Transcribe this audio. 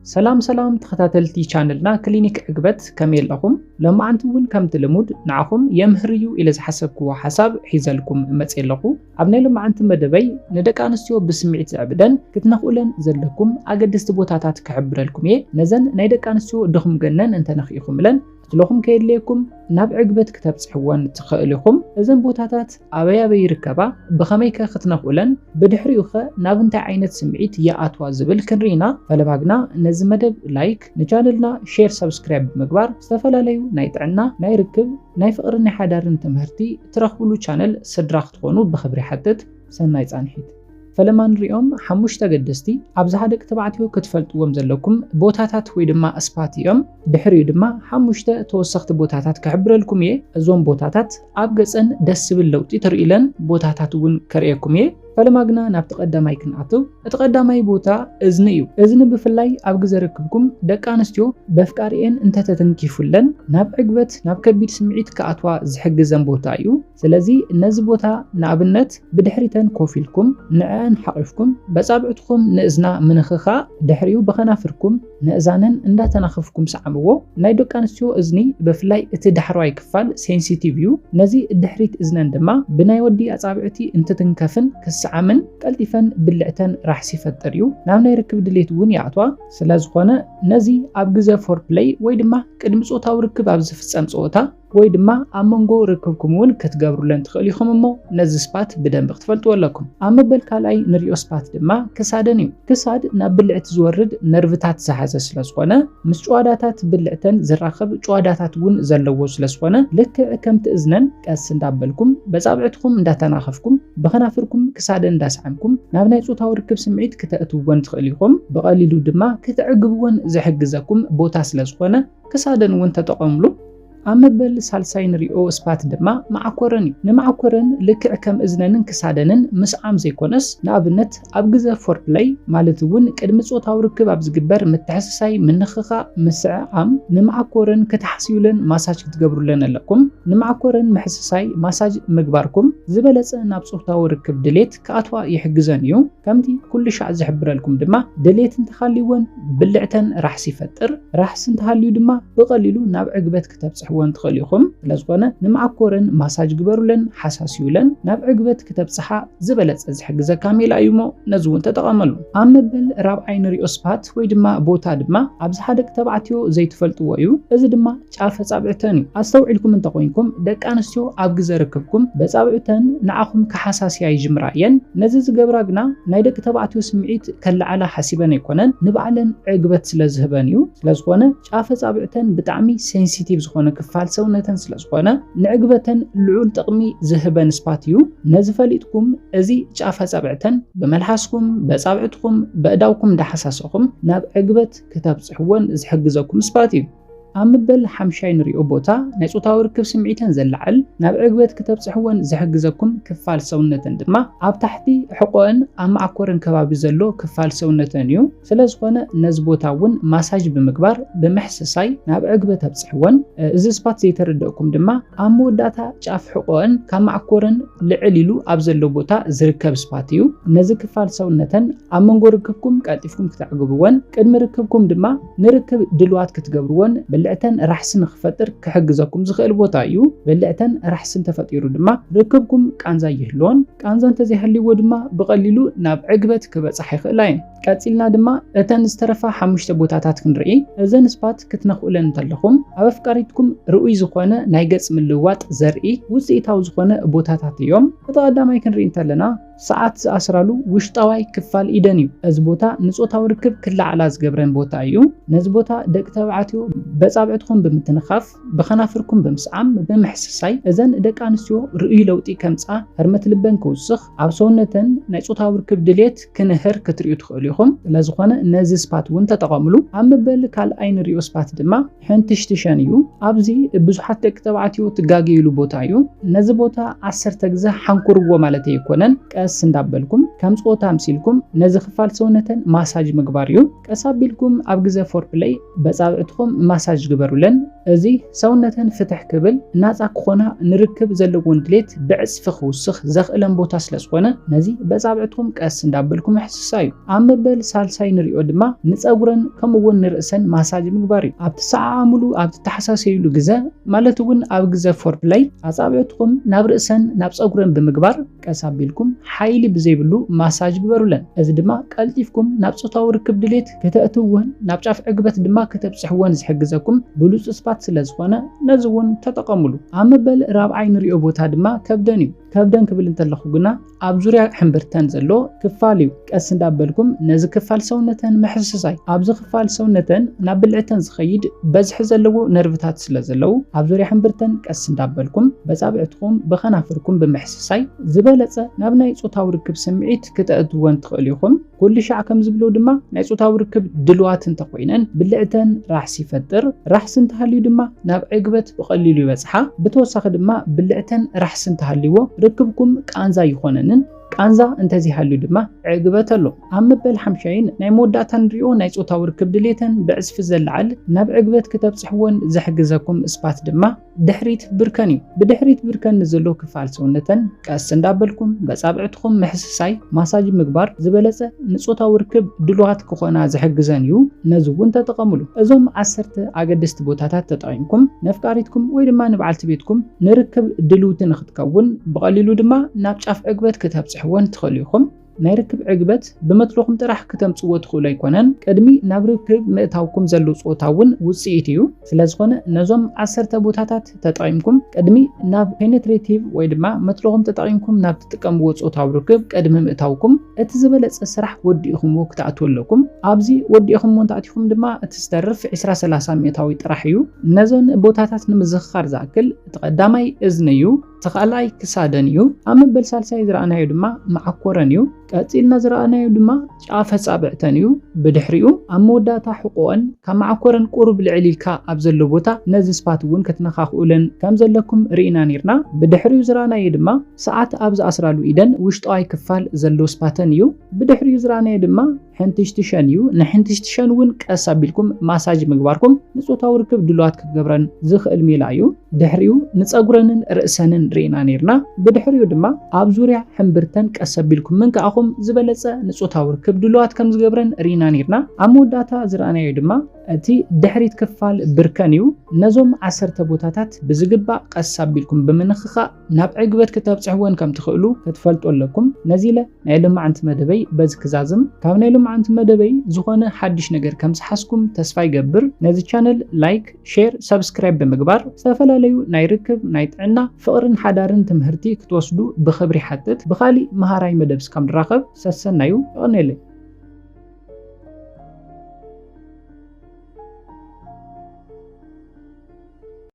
سلام تخاتلتي channelنا كلينيك عقبت كميل لكم لما أنتم كم تلمود نعكم يمهريو إلى حسبكوا حساب حيزلكم متسيلقوا عبنا لما أنتم مدبي ندك أنستيو بسمعت أبدا كتنا قولن زلكم أجد استبوتاتات كعبر لكم نزن ندك أنستيو دخم جنن أنت نخيكم لن تلوخم كيد ليكم ناب عقبت كتاب صحوان تخيلكم إذن بوتاتات أبيا بيركبا بخميك ختنا قولن بدحريوخه ناب انت عينت سمعت يا أتوا زبل كنرينا فلباقنا نزمدب لايك نجانلنا شير سبسكرايب مقبار استفلاليو نايتعنا نايركب نايفقر نحادارن تمهرتي ترخبلو channel سدراخ تخونو بخبري حدد سناي تانحيد فلما نريهم حموش تقدستي عبزهادك تبعتيو كتفلتوهم زلكم بوتاتات ويدما اسباتيهم دحريو دما حموشتا توسخت بوتاتات كحبر لكم ازوم بوتاتات عبقصن دس باللوطي ترئيلن بوتاتاتون كريكم فلما قنا ناب تقدماي كنعتو تقدماي بوتا ازنيو ازن بفلاي اب غزركبكم دق انستيو بفقاريين انت تتنكيفولن ناب عقبت ناب كبيد سمعيت كاتوا زحجزن بوتا يو سلازي نز بوتا نابنت بدحريتن كوفيلكم نعان حقفكم بصابعتكم نازنا منخخا دحريو بخنافركم نازانن اندا تنخفكم سعمو ناي دق انستيو ازني بفلاي ات دحرواي كفال سنسيتيفيو نزي الدحريت ازنن دما بناي ودي اصابعتي انت تنكفن عمن قلتفن بلعتن راح سيفطريو نامنا يركب دليت ون يعطوا سلازخونه نزي اب غزه فور بلاي وي دما قدم صوتاو ركب اب زفصم صوتا وي دما امنغو ركبكم ون كتغبرولن تخليكم مو نز سبات بدن بختفلطوا لكم امبل كالاي نريو سبات دما كسادنيو كساد نابلعت زورد نرفتات زحازه سلازخونه مس ጨዋዳታት ብልዕተን ዝራخب ጨዋዳታት ውን ዘለዎ ስለዝኾነ ልክዕ ከም ትእዝነን ቀስ እንዳበልኩም በጻብዕትኩም እንዳተናኸፍኩም በኸናፍርኩም ክሳደን እንዳስዓምኩም ናብ ናይ ጾታው ርክብ ስምዒት ክትእትውን ትኽእሊኩም በቀሊሉ ድማ ክትዕግብውን ዝሕግዘኩም ቦታ ስለዝኾነ ክሳደን ውን ተጠቀምሉ أمبل سالساين ريو سبات دما معكورن نمعكورن لكع كم إذنن كسادنن مس عام زيكونس نابنت أبجزة فور بلاي مالتون كدم صوتاو ركب أبزجبر متحسساي من خخا مسع عام نمعكورن كتحسيولن مساج تجبرولن لكم نمعكورن محسساي مساج مجبركم زبلت ناب صوتاو ركب دليت كأتوا يحجزنيو كمتي كل شيء زحبر لكم دما دليت انتخليون بلعتن راح سيفتر راح سنتخليو دما بقليلو ناب عقبت كتاب وان تخليكم لازغونه نمعكورن مساج جبرولن حساسيولن ناب عقبت كتاب صحا زبلت زحجزه كامل ايمو نزون تتقاملو امبل رابعين ريو سبات وي دما بوتا دما ابز حدك تبعتيو زي تفلطو ويو از دما ጫፈ ጻብዕተን አስተውዒልኩም እንተቆይንኩም ደቂ አንስትዮ ኣብ ግዘ ረክብኩም በጻብዕተን ንዓኹም ከሐሳስያ ይጅምራየን ነዚ ዝገብራ ግና ናይ ደቂ ተባዕትዮ ስምዒት ከለዓላ ሓሲበን ኣይኮነን ንባዕለን ዕግበት ስለዝህበን እዩ ስለዝኾነ ጫፈ ጻብዕተን ብጣዕሚ ሴንሲቲቭ ዝኾነ ክፋል ሰውነተን ስለዝኾነ ንዕግበተን ልዑል ጥቕሚ ዝህበን ስፓትዩ ነዚ ፈሊጥኩም እዚ ጫፈ ጻብዕተን በመልሓስኩም በጻብዕትኩም በእዳውኩም እንዳሓሳሰኹም ናብ ዕግበት ከተብጽሕወን ዝሕግዘኩም ስፓትዩ أمبل حمشين ريو بوتا نيصوتاو ركب سمعيتن زلعل ناب عقبت كتبصحون زحجزكم كفال سونتن دما اب تحتي حقوقن امعكورن كباب زلو كفال سونتن يو سلازخونه نزبوتاون ماساج بمغبار بمحسساي ناب عقبت تبصحون از سبات زيتردكم دما اموداتا ጫፍ حقوقن كمعكورن لعليلو اب زلو بوتا زركب سباتيو نز كفال سونتن امنغو ركبكم قاطيفكم كتعقبون قدم ركبكم دما نركب دلوات كتغبرون بلعتن رحسن خفطر كحجزكم زخيل بوتايو بلعتن رحسن تفطيرو دما ركبكم قانزا يهلون قانزا انت زيحليو دما بقليلو ناب عقبت كبصح يخلاين قاتيلنا دما اتن استرفا حمشت بوتاتات كنري ازن سبات كتنخولن تلخم ابفقاريتكم رؤي زخونه ناي ገጽ ምልዋጥ ዘርኢ ውጽኢታው ዝኮነ ቦታታት እዮም ተቀዳማይ ክንሪ እንተለና ሰዓት ዝኣስራሉ ውሽጣዋይ ክፋል ኢደን እዩ እዚ ቦታ ንጾታው ርክብ ክላዓላ ዝገብረን ቦታ እዩ ነዚ ቦታ ደቂ ተባዕትዮ በጻብዕትኩም ብምትንኻፍ በኸናፍርኩም ብምስዓም ብምሕስሳይ እዘን ደቂ አንስትዮ ርእይ ለውጢ ከምጻ ህርመት ልበን ክውስኽ ኣብ ሰውነተን ናይ ጾታው ርክብ ድሌት ክንህር ክትሪኡ ትኽእሉ ኢኹም ስለዝኾነ ነዚ ስፓት ውን ተጠቐምሉ ኣምበል ካልኣይን ሪኦ ስፓት ድማ ሕንትሽትሸን እዩ ኣብዚ ብዙሓት ደቂ ተባዕትዮ ትጋገይሉ ቦታ እዩ ነዚ ቦታ 10 ግዜ ሓንኩርዎ ማለት ኣይኮነን ቀስ እንዳበልኩም ከም ጾታ ምሲልኩም ነዚ ክፋል ሰውነተን ማሳጅ ምግባር እዩ። ቀስ አቢልኩም ኣብ ግዜ ፎርፕሌይ በጻብዕትኩም ማሳጅ ግበሩለን። እዚ ሰውነተን ፍትሕ ክብል ናጻ ክኾና ንርክብ ዘለዎን ድሌት ብዕጽፊ ክውስኽ ዘኽእለን ቦታ ስለ ዝኾነ ነዚ በጻብዕትኩም ቀስ እንዳበልኩም ሕስሳ እዩ። ኣብ መበል ሳልሳይ ንሪኦ ድማ ንፀጉረን ከምኡውን ንርእሰን ማሳጅ ምግባር እዩ። ኣብቲ ሰዓዓሙሉ ኣብቲ ተሓሳሰይሉ ግዜ ማለት እውን ኣብ ግዜ ፎርፕሌይ ኣጻብዕትኩም ናብ ርእሰን ናብ ፀጉረን ብምግባር ቀስ አቢልኩም ሓይሊ ብዘይብሉ ማሳጅ ግበሩለን። እዚ ድማ ቀልጢፍኩም ናብ ጾታዊ ርክብ ድሌት ከተእትውን ናብ ጫፍ ዕግበት ድማ ከተብጽሕውን ዝሕግዘኩም ብሉጽ ስፓት ስለ ዝኾነ ነዚ እውን ተጠቀሙሉ። ኣብ መበል ራብዓይ ንሪኦ ቦታ ድማ ከብደን እዩ። ከብደን ክብል እንተለኹ ግና ኣብ ዙርያ ሕምብርተን ዘሎ ክፋል እዩ። ቀስ እንዳበልኩም ነዚ ክፋል ሰውነተን መሕስሳይ ኣብዚ ክፋል ሰውነተን ናብ ብልዕተን ዝኸይድ በዝሒ ዘለዎ ነርቭታት ስለ ዘለው ኣብ ዙርያ ሕምብርተን ቀስ እንዳበልኩም በጻብዕትኩም በኸናፍርኩም ብምሕስሳይ ዝበለጸ ናብ ናይ ጾታዊ ርክብ ስምዒት ክትእትውን ትኽእሉ ኢኹም። ኩሉ ሻዕ ከም ዝብለው ድማ ናይ ጾታዊ ርክብ ድልዋት እንተኮይነን ብልዕተን ራሕሲ ይፈጥር። ራሕሲ እንተሃልዩ ድማ ናብ ዕግበት ብቐሊሉ ይበጽሓ። ብተወሳኺ ድማ ብልዕተን ራሕሲ እንተሃልይዎ ርክብኩም ቃንዛ ይኾነንን ቃንዛ እንተዚሃልዩ ድማ ዕግበት ኣሎ። ኣብ መበል ሓምሻይን ናይ መወዳእታ ንሪኦ ናይ ጾታዊ ርክብ ድሌተን ብዕጽፊ ዘለዓል ናብ ዕግበት ክትብጽሕውን ዝሕግዘኩም ስፓት ድማ ድሕሪት ብርከን እዩ። ብድሕሪት ብርከን ንዘሎ ክፋል ሰውነተን ቀስ እንዳበልኩም በጻብዕትኩም ምሕስሳይ ማሳጅ ምግባር ዝበለጸ ንጾታዊ ርክብ ድልዋት ክኾና ዝሕግዘን እዩ። ነዚ እውን ተጠቀሙሉ። እዞም 10 ኣገደስቲ ቦታታት ተጠቂምኩም ነፍቃሪትኩም ወይ ድማ ንበዓልቲ ቤትኩም ንርክብ ድልውቲ ንኽትከውን ብቐሊሉ ድማ ናብ ጫፍ ዕግበት ክትብጽሕውን ትኽእሉ ኢኹም። ናይ ርክብ ዕግበት ብመትለኹም ጥራሕ ክትምጽዎ ትኽእሉ ኣይኮነን። ቅድሚ ናብ ርክብ ምእታውኩም ዘሎ ጾታ እውን ውጽኢት እዩ። ስለዝኾነ ነዞም 10 ቦታታት ተጠቂምኩም ቅድሚ ናብ ፔኔትሬቲቭ ወይ ድማ መትለኹም ተጠቂምኩም ናብ ትጥቀምዎ ጾታዊ ርክብ ቅድሚ ምእታውኩም እቲ ዝበለጸ ስራሕ ወዲእኹምዎ ክትኣትዉ ኣለኩም። ኣብዚ ወዲእኹምዎ እንተኣትኹም ድማ እቲ ዝተርፍ 20-30 ሜታዊ ጥራሕ እዩ። ነዞን ቦታታት ንምዝኽኻር ዝኣክል እቲ ቀዳማይ እዝኒ እዩ። እቲ ካልኣይ ክሳደን እዩ። ኣብ መበል ሳልሳይ ዝረኣናዮ ድማ ማዓኮረን እዩ። ቀፂልና ዝረኣናዮ ድማ ጫፍ ኣጻብዕተን እዩ። ብድሕሪኡ ኣብ መወዳእታ ሕቆአን ካብ ማዓኮረን ቁሩብ ልዕል ኢልካ ኣብ ዘሎ ቦታ ነዚ ስፓት እውን ክትነኻኽኡለን ከም ዘለኩም ርኢና ነርና። ብድሕሪኡ ዝረኣናዮ ድማ ሰዓት ኣብ ዝኣስራሉ ኢደን ውሽጣዊ ክፋል ዘሎ ስፓተን እዩ። ብድሕሪኡ ዝረኣናዮ ድማ ሕንትሽትሸን እዩ። ንሕንትሽትሸን እውን ቀስ አቢልኩም ማሳጅ ምግባርኩም ንጾታዊ ርክብ ድልዋት ክገብረን ዝኽእል ሜላ እዩ። ድሕሪኡ ንፀጉረንን ርእሰንን ርኢና ነርና። ብድሕሪኡ ድማ ኣብ ዙርያ ሕምብርተን ቀስ አቢልኩም ምንካኣኹም ዝበለጸ ንጾታዊ ርክብ ድልዋት ከም ዝገብረን ርኢና ነርና። ኣብ መወዳእታ ዝረኣናዮ ድማ እቲ ድሕሪት ክፋል ብርከን እዩ። ነዞም 10 ቦታታት ብዝግባእ ቀስ አቢልኩም ብምንኽኻእ ናብ ዕግበት ከተብጽሕውን ከም ትኽእሉ ክትፈልጡ ኣለኩም። ነዚለ ናይ ሎማዓንቲ መደበይ በዚ ክዛዝም ካብ ናይ ሎማዓንቲ መደበይ ዝኾነ ሓድሽ ነገር ከም ዝሓስኩም ተስፋ ይገብር። ነዚ ቻነል ላይክ፣ ሼር፣ ሰብስክራይብ ብምግባር ዝተፈላለዩ ናይ ርክብ ናይ ጥዕና ፍቕርን ሓዳርን ትምህርቲ ክትወስዱ ብኽብሪ ሓትት። ብኻሊእ መሃራይ መደብ እስካብ ንራኸብ ሰሰናዩ ይቕነየለይ።